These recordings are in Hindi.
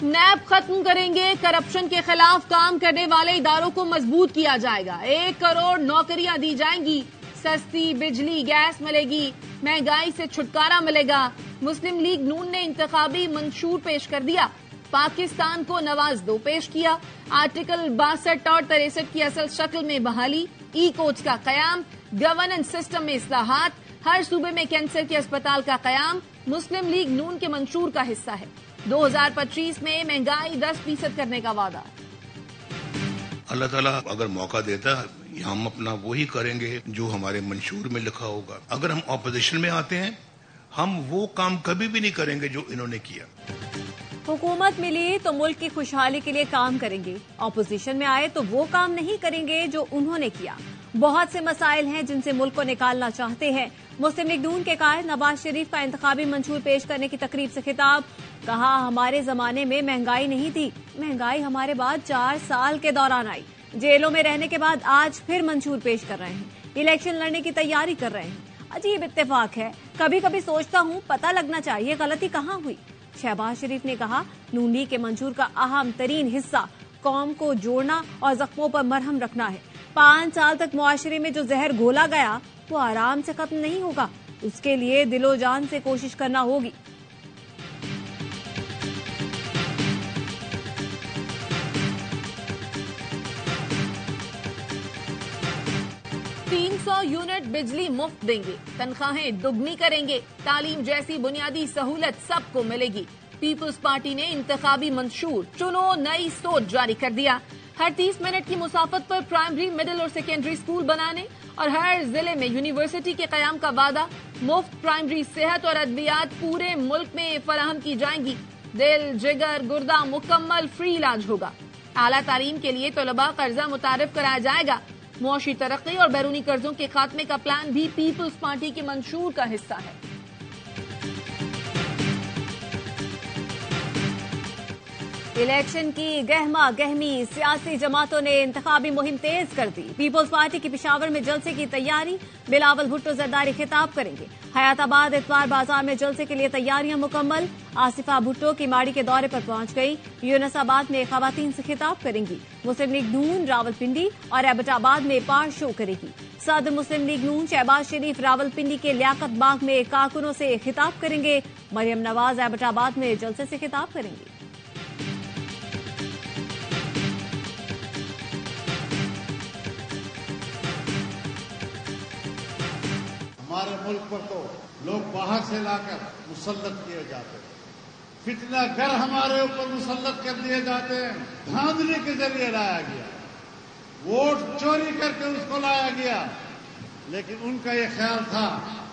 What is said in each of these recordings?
नैब खत्म करेंगे, करप्शन के खिलाफ काम करने वाले इदारों को मजबूत किया जाएगा, 1 करोड़ नौकरियां दी जाएंगी, सस्ती बिजली गैस मिलेगी, महंगाई से छुटकारा मिलेगा। मुस्लिम लीग नून ने इंतखाबी मंशूर पेश कर दिया, पाकिस्तान को नवाज 2 पेश किया, आर्टिकल 62 और 63 की असल शक्ल में बहाली, ई कोच का कयाम, गवर्नेंस सिस्टम में इस्लाहात, हर सूबे में कैंसर के अस्पताल का कयाम मुस्लिम लीग नून के मंशूर का हिस्सा है। 2025 में महंगाई 10% करने का वादा। अल्लाह ताला अगर मौका देता है हम अपना वही करेंगे जो हमारे मंशूर में लिखा होगा। अगर हम ऑपोजिशन में आते हैं हम वो काम कभी भी नहीं करेंगे जो इन्होंने किया। हुकूमत मिली तो मुल्क की खुशहाली के लिए काम करेंगे, ऑपोजिशन में आए तो वो काम नहीं करेंगे जो उन्होंने किया। बहुत से मसाइल हैं जिनसे मुल्क को निकालना चाहते हैं। मुस्लिम लीग नून के कायद नवाज शरीफ का इंतखाबी मंशूर पेश करने की तकरीब से खिताब, कहा हमारे जमाने में महंगाई नहीं थी, महंगाई हमारे बाद 4 साल के दौरान आई, जेलों में रहने के बाद आज फिर मंशूर पेश कर रहे हैं, इलेक्शन लड़ने की तैयारी कर रहे हैं। अजीब इत्तेफाक है, कभी कभी सोचता हूँ पता लगना चाहिए गलती कहाँ हुई। शहबाज शरीफ ने कहा नून लीग के मंशूर का अहम तरीन हिस्सा कौम को जोड़ना और जख्मों पर मरहम रखना है। 5 साल तक मुआशरे में जो जहर घोला गया वो आराम से खत्म नहीं होगा, उसके लिए दिलो जान से कोशिश करना होगी। यूनिट बिजली मुफ्त देंगे, तनख्वाहें दुगनी करेंगे, तालीम जैसी बुनियादी सहूलत सबको मिलेगी। पीपुल्स पार्टी ने इंतखाबी मंशूर चुनो नई सोच जारी कर दिया। हर 30 मिनट की मुसाफत पर प्राइमरी, मिडिल और सेकेंडरी स्कूल बनाने और हर जिले में यूनिवर्सिटी के कयाम का वादा। मुफ्त प्राइमरी सेहत और अद्वियात पूरे मुल्क में फराहम की जाएंगी। दिल, जिगर, गुर्दा मुकम्मल फ्री इलाज होगा। आला तालीम के लिए तलबा कर्जा मुतारिफ कराया जाएगा। मुआशी तरक्की और बैरूनी कर्जों के खात्मे का प्लान भी पीपुल्स पार्टी के मंशूर का हिस्सा है। इलेक्शन की गहमा गहमी, सियासी जमातों ने इंतखाबी मुहिम तेज कर दी। पीपुल्स पार्टी की पिशावर में जलसे की तैयारी, बिलावल भुट्टो जरदारी खिताब करेंगे। हयाताबाद इतवार बाजार में जलसे के लिए तैयारियां मुकम्मल। आसिफा भुट्टो की माड़ी के दौरे पर पहुंच गई। यूनुसाबाद में खवातीन से खिताब करेंगी। मुस्लिम लीग नून रावलपिंडी और एबटाबाद में पार शो करेगी। सदर मुस्लिम लीग नून शहबाज शरीफ रावलपिंडी के लियाकत बाग में कारकुनों से खिताब करेंगे। मरियम नवाज एबटाबाद में जलसे से खिताब करेंगी। हमारे मुल्क पर तो लोग बाहर से लाकर मुसल्लत किए जाते हैं, फितना घर हमारे ऊपर मुसल्लत कर दिए जाते हैं। धांधली के जरिए लाया गया, वोट चोरी करके उसको लाया गया, लेकिन उनका ये ख्याल था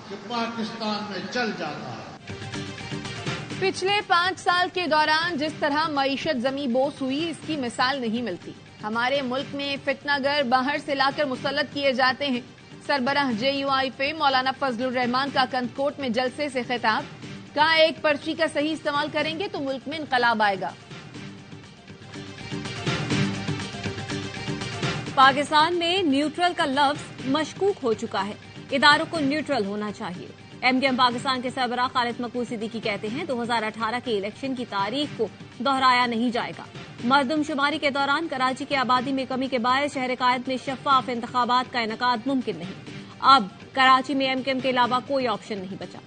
कि पाकिस्तान में चल जाता है। पिछले 5 साल के दौरान जिस तरह मईशत जमी बोस हुई, इसकी मिसाल नहीं मिलती। हमारे मुल्क में फितनागर बाहर से लाकर मुसल्लत किए जाते हैं। सरबराह JUIF मौलाना फजलुर रहमान का कंदकोट में जलसे से खिताब, कहा एक पर्ची का सही इस्तेमाल करेंगे तो मुल्क में इनकलाब आएगा। पाकिस्तान में न्यूट्रल का लफ्ज मशकूक हो चुका है, इदारों को न्यूट्रल होना चाहिए। MKM पाकिस्तान के सरबराह खालिद मकबूल सिद्दीकी कहते हैं 2018 के इलेक्शन की तारीख को दोहराया नहीं जाएगा। मरदमशुमारी के दौरान कराची की आबादी में कमी के बायस शहर कायद में शफाफ इंतखाबात का इनेकाद मुमकिन नहीं। अब कराची में MKM के अलावा कोई ऑप्शन नहीं बचा।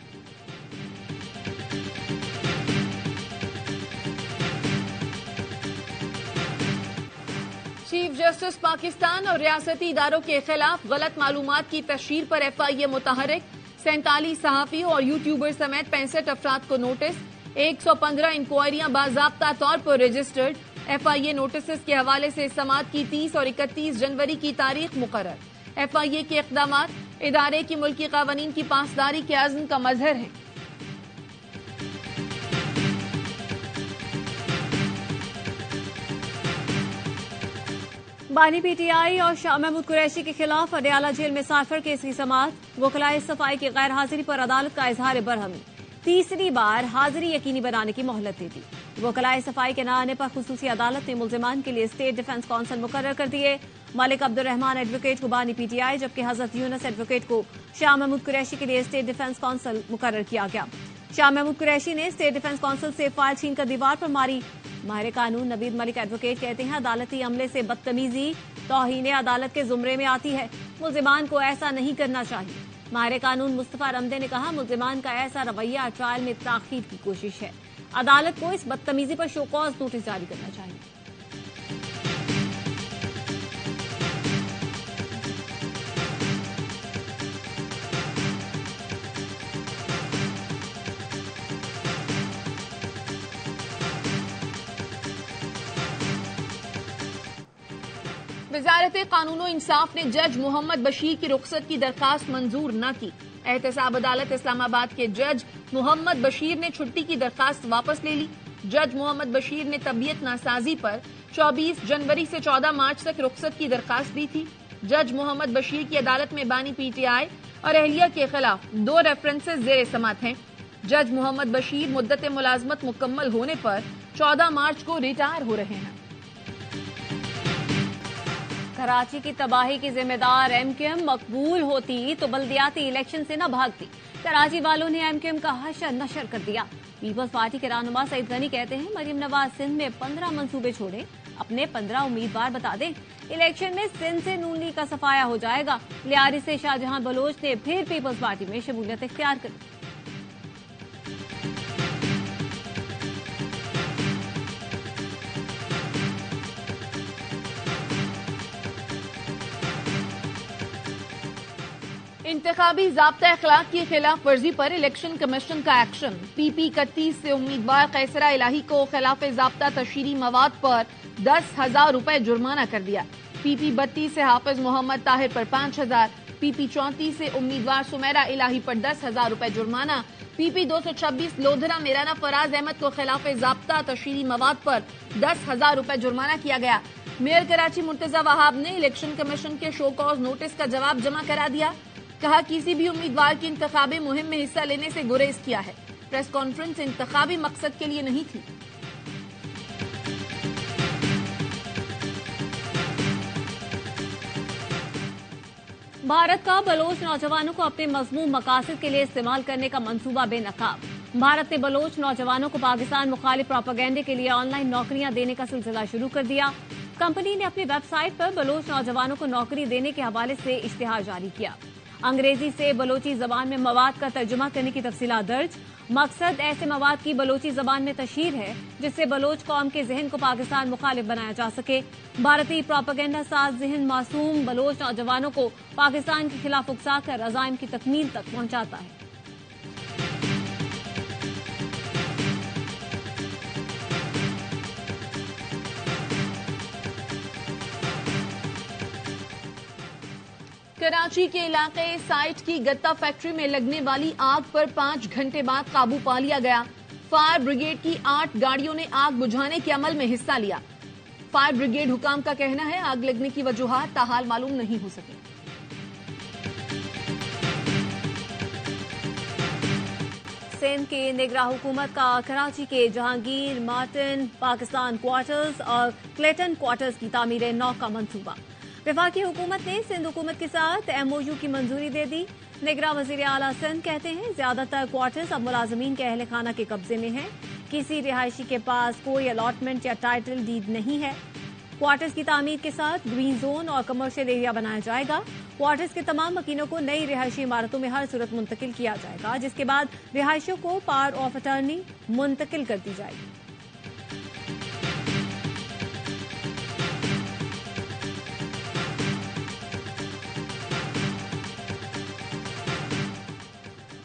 चीफ जस्टिस पाकिस्तान और रियासती इदारों के खिलाफ गलत मालूमात की तशहीर पर FIA मुतहरिक, 47 सहाफियों और यूट्यूबर समेत 65 अफराद को नोटिस, 115 इंक्वायरियां बाज़ाब्ता तौर पर रजिस्टर्ड। FIA नोटिस के हवाले से समात की 30 और 31 जनवरी की तारीख मुकर्रर। FIA के इक़दामात इदारे की मुल्की कानून की पासदारी के अज़्म का मजहर है। बानी PTI और शाह महमूद कुरैशी के खिलाफ अडयाला जेल में साइफर केस की समात, वकलाए सफाई की गैर हाजिरी पर अदालत का इजहार बरहमी, तीसरी बार हाजिरी यकीनी बनाने की मोहलत दे दी। वकलाए सफाई के न आने पर खुसूसी अदालत ने मुल्जिमान के लिए स्टेट डिफेंस काउंसिल मुकर्रर कर दिए। मलिक अब्दुर्रहमान एडवोकेट को बानी PTI जबकि हजरत यूनुस एडवोकेट को शाह महमूद कुरैशी के लिए स्टेट डिफेंस काउंसिल मुकर्रर किया गया। शाह महमूद कुरैशी ने स्टेट डिफेंस काउंसिल से फाइल छीनकर दीवार पर मारी। माहिर कानून नवीद मलिक एडवोकेट कहते हैं अदालती अमले से बदतमीजी तौहीन अदालत के जुमरे में आती है। मुल्जिमान को ऐसा नहीं करना चाहिए। माहिर कानून मुस्तफा रमदे ने कहा मुल्जिमान का ऐसा रवैया ट्रायल में ताखीर की कोशिश है। अदालत को इस बदतमीजी पर शोकॉज नोटिस जारी करना चाहिए। वजारत कानून इंसाफ ने जज मोहम्मद बशीर की रुखसत की दरखास्त मंजूर न की। एहतसाब अदालत इस्लामाबाद के जज मोहम्मद बशीर ने छुट्टी की दरखास्त वापस ले ली। जज मोहम्मद बशीर ने तबीयत नासाजी पर 24 जनवरी से 14 मार्च तक रुखसत की दरखास्त दी थी। जज मोहम्मद बशीर की अदालत में बानी पीटीआई और अहलिया के खिलाफ 2 रेफरेंसेस जेर समात हैं। जज मोहम्मद बशीर मुद्दत मुलाजमत मुकम्मल होने पर 14 मार्च को रिटायर हो रहे हैं। कराची की तबाही की जिम्मेदार एमक्यूएम मकबूल होती तो बल्दियाती इलेक्शन से न भागती। कराची वालों ने एमक्यूएम का हशर नशर कर दिया। पीपल्स पार्टी के रहनुमा सईद गनी कहते हैं मरियम नवाज सिंध में 15 मंसूबे छोड़े, अपने 15 उम्मीदवार बता दें। इलेक्शन में सिंध से नून लीग का सफाया हो जाएगा। लियारी से शाहजहां बलोच ने फिर पीपल्स पार्टी में शमूलियत इख्तियार कर ली। इंतखाबी ज़ाब्ता अखलाक की खिलाफ वर्जी पर इलेक्शन कमीशन का एक्शन। पीपी 31 से उम्मीदवार कैसरा इलाही को खिलाफ ज़ाब्ता तशहीरी मवाद पर 10,000 रुपए जुर्माना कर दिया। पीपी 32 से हाफिज मोहम्मद ताहिर पर 5,000, पीपी 34 से उम्मीदवार सुमेरा इलाही पर 10,000 रुपए जुर्माना, पीपी 226 लोधरा मेराना फराज अहमद को खिलाफ ज़ाब्ता तशहीरी मवाद पर 10,000 रुपए जुर्माना किया गया। मेयर कराची मुर्तजा वहाब ने इलेक्शन कमीशन के शो कॉज नोटिस का जवाब जमा करा दिया। कहा किसी भी उम्मीदवार की इंतखाबी मुहिम में हिस्सा लेने से गुरेज किया है। प्रेस कॉन्फ्रेंस इंतखाबी मकसद के लिए नहीं थी। भारत का बलोच नौजवानों को अपने मजमूम मकासद के लिए इस्तेमाल करने का मंसूबा बेनकाब। भारत ने बलोच नौजवानों को पाकिस्तान मुखालिफ प्रोपेगेंडे के लिए ऑनलाइन नौकरियां देने का सिलसिला शुरू कर दिया। कंपनी ने अपनी वेबसाइट पर बलोच नौजवानों को नौकरी देने के हवाले से इश्तिहार जारी किया। अंग्रेजी से बलोची जबान में मवाद का तर्जुमा करने की तफसीलात दर्ज। मकसद ऐसे मवाद की बलोची जबान में तशहीर है जिससे बलोच कौम के जहन को पाकिस्तान मुखालिफ बनाया जा सके। भारतीय प्रोपेगेंडा साज जहन मासूम बलोच नौजवानों को पाकिस्तान के खिलाफ उकसाकर अज़ाइम की तकमील तक पहुंचाता है। कराची के इलाके साइट की गत्ता फैक्ट्री में लगने वाली आग पर 5 घंटे बाद काबू पा लिया गया। फायर ब्रिगेड की 8 गाड़ियों ने आग बुझाने के अमल में हिस्सा लिया। फायर ब्रिगेड हुकाम का कहना है आग लगने की वजूहात ताहाल मालूम नहीं हो सकी। सिंध की निगरां हुकूमत का कराची के जहांगीर मार्टिन पाकिस्तान क्वार्टर्स और क्लेटन क्वार्टर्स की तामीर नौ का मंसूबा। वफाकी हुकूमत ने सिंध हुकूमत के साथ MOU की मंजूरी दे दी। निगरां वजीर आला सिंध कहते हैं ज्यादातर क्वार्टर्स अब मुलाजमीन के अहल खाना के कब्जे में हैं। किसी रिहायशी के पास कोई अलॉटमेंट या टाइटल डीड नहीं है। क्वार्टर्स की तामीर के साथ ग्रीन जोन और कमर्शियल एरिया बनाया जाएगा। क्वार्टर्स के तमाम मकीनों को नई रिहायशी इमारतों में हर सूरत मुंतकिल किया जाएगा, जिसके बाद रिहायशियों को पावर ऑफ अटर्नी मुंतकिल कर दी जाएगी।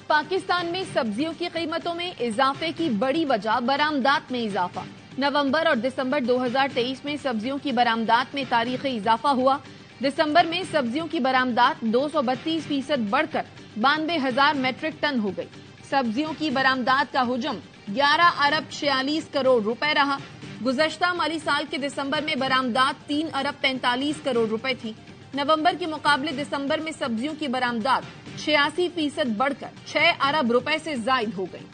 पाकिस्तान में सब्जियों की कीमतों में इजाफे की बड़ी वजह बरामदात में इजाफा। नवंबर और दिसंबर 2023 में सब्जियों की बरामदात में तारीखी इजाफा हुआ। दिसंबर में सब्जियों की बरामदात 232% बढ़कर 92,000 मेट्रिक टन हो गई। सब्जियों की बरामदात का हुजम 11 अरब 46 करोड़ रुपए रहा। गुज़श्ता माली साल के दिसंबर में बरामदात 3 अरब 45 करोड़ रुपए थी। नवंबर के मुकाबले दिसंबर में सब्जियों की बरामदात 86% बढ़कर 6 अरब रुपए से जायद हो गई।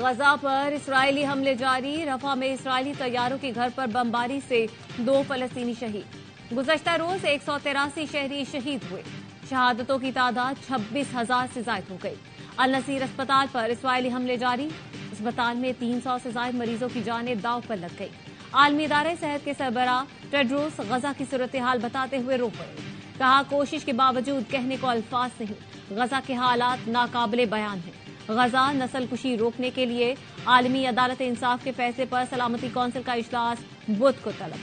गजा पर इस्राएली हमले जारी। रफा में इस्राएली तैयारों के घर पर बमबारी से 2 फलस्तीनी शहीद। गुज़श्ता रोज 183 शहरी शहीद हुए। शहादतों की तादाद 26,000 से ज्यादा हो गई। अल नसीर अस्पताल पर इसराइली हमले जारी। अस्पताल में 300 से ज्यादा मरीजों की जानें दांव पर लग गई। आलमी इदारे सेहत के सरबराह टेड्रोस गजा की सूरत हाल बताते हुए रो पड़े। कहा, कोशिश के बावजूद कहने को अल्फाज नहीं। गजा के हालात नाकाबिले बयान हैं। गजा नस्लकुशी रोकने के लिए आलमी अदालत इंसाफ के फैसले पर सलामती कौंसिल का इजलास बुध को तलब।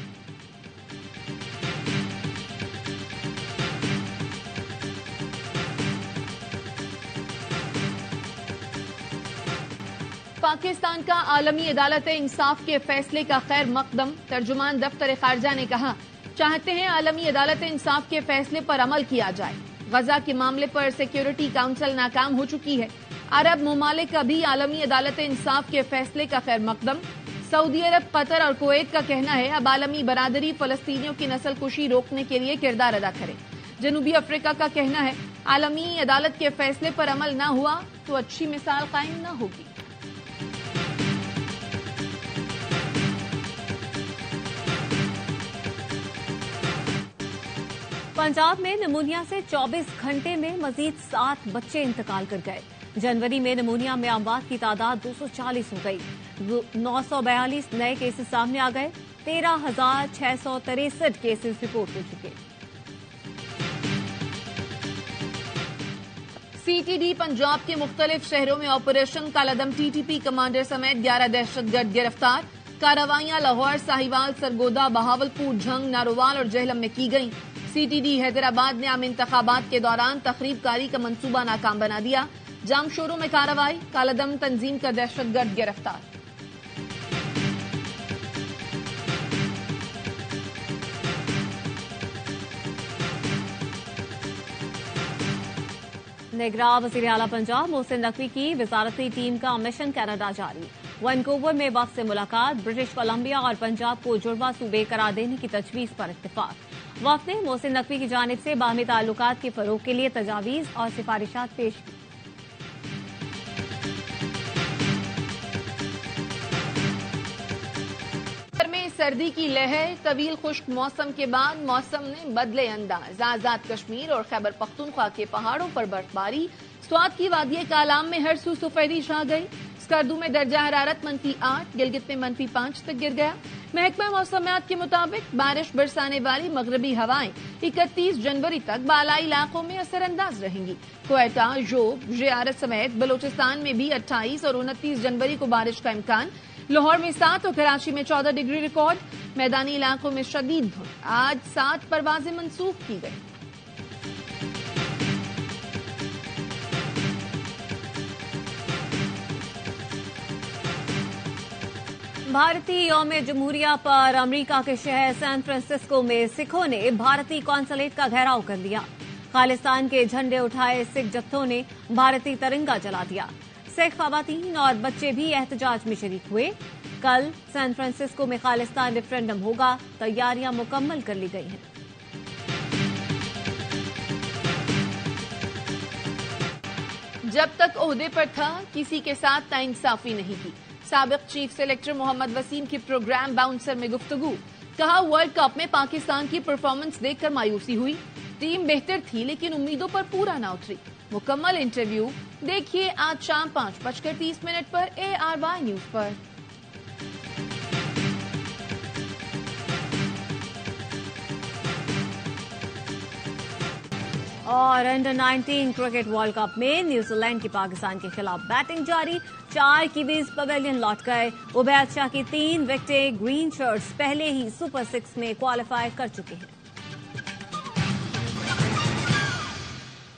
पाकिस्तान का आलमी अदालत इंसाफ के फैसले का खैर मकदम। तर्जुमान दफ्तर खारजा ने कहा, चाहते हैं आलमी अदालत इंसाफ के फैसले पर अमल किया जाए। गजा के मामले पर सिक्योरिटी काउंसिल नाकाम हो चुकी है। अरब ममालिक का भी आलमी अदालत इंसाफ के फैसले का खैर मकदम। सऊदी अरब, कतर और कुवैत का कहना है, अब आलमी बरादरी फलस्तीनियों की नस्लकुशी रोकने के लिए किरदार अदा करे। जनूबी अफ्रीका का कहना है, आलमी अदालत के फैसले पर अमल न हुआ तो अच्छी मिसाल कायम न होगी। पंजाब में निमोनिया से 24 घंटे में मजीद 7 बच्चे इंतकाल कर गए। जनवरी में निमोनिया में अमवात की तादाद 240 हो गई। 942 नए केसेस सामने आ गए। 13,663 केसेस रिपोर्ट हो चुके। सीटीडी पंजाब के मुख्तलिफ शहरों में ऑपरेशन कालादम टीटीपी कमांडर समेत 11 दहशतगर्द गिरफ्तार। कार्रवाइयां लाहौर, साहिवाल, सरगोदा, बहावलपुर, झंग, नारोवाल और जेहलम में की गईं। सीटीडी हैदराबाद ने आम इंतखाबात के दौरान तखरीबकारी का मंसूबा नाकाम बना दिया। जामशोरों में कार्रवाई, कालादम तंजीम का दहशतगर्द गिरफ्तार। निगरान वज़ीर आला पंजाब मोहसिन नकवी की वजारती टीम का मिशन कनाडा जारी। वैनकूवर में वक्त से मुलाकात। ब्रिटिश कोलंबिया और पंजाब को जुड़वा सूबे करार देने की तजवीज पर इत्तेफाक। वक्त ने मोहसिन नकवी की जानिब से बाहमी ताल्लुकात के फरोग के लिए तजावीज और सिफारिशात पेश की। में सर्दी की लहर, तवील खुश्क मौसम के बाद मौसम ने बदले अंदाज। आजाद कश्मीर और खैबर पख्तूनख्वा के पहाड़ों पर बर्फबारी। स्वात की वादिय कालाम में हर सू सफेदी छा गई। स्कर्दू में दर्जा हरारत -8, गिलगित में -5 तक गिर गया। महकमा मौसमियात के मुताबिक बारिश बरसाने वाली मगरबी हवाएं 31 जनवरी तक बालाई इलाकों में असरअंदाज रहेंगी। क्वेटा, जोब, ज़ियारत समेत बलोचिस्तान में भी 28 और 29 जनवरी को बारिश का इम्कान। लाहौर में 7 और कराची में 14 डिग्री रिकॉर्ड। मैदानी इलाकों में शदीद धुंध। आज 7 परवाजें मंसूख की गई। भारतीय यौम जमहूरिया पर अमेरिका के शहर सैन फ्रांसिस्को में सिखों ने भारतीय कॉन्सुलेट का घेराव कर लिया। खालिस्तान के झंडे उठाए सिख जत्थों ने भारतीय तिरंगा जला दिया। सिख खवातीन और बच्चे भी एहतजाज में शरीक हुए। कल सैन फ्रांसिस्को में खालिस्तान रेफरेंडम होगा। तैयारियां मुकम्मल कर ली गई हैं। जब तक ओहदे पर था, किसी के साथ नाइंसाफी नहीं की। साबिक चीफ सेलेक्टर मोहम्मद वसीम की प्रोग्राम बाउंसर में गुफ्तगू। कहा, वर्ल्ड कप में पाकिस्तान की परफॉर्मेंस देखकर मायूसी हुई। टीम बेहतर थी लेकिन उम्मीदों पर पूरा ना उतरी। मुकम्मल इंटरव्यू देखिए आज शाम 5:30 पर ARY न्यूज पर। और अंडर 19 क्रिकेट वर्ल्ड कप में न्यूजीलैंड की पाकिस्तान के खिलाफ बैटिंग जारी। 4 कीवीज पवेलियन लौट गए। उबैद शाह की 3 विकेटें। ग्रीन शर्ट्स पहले ही सुपर 6 में क्वालिफाई कर चुके हैं।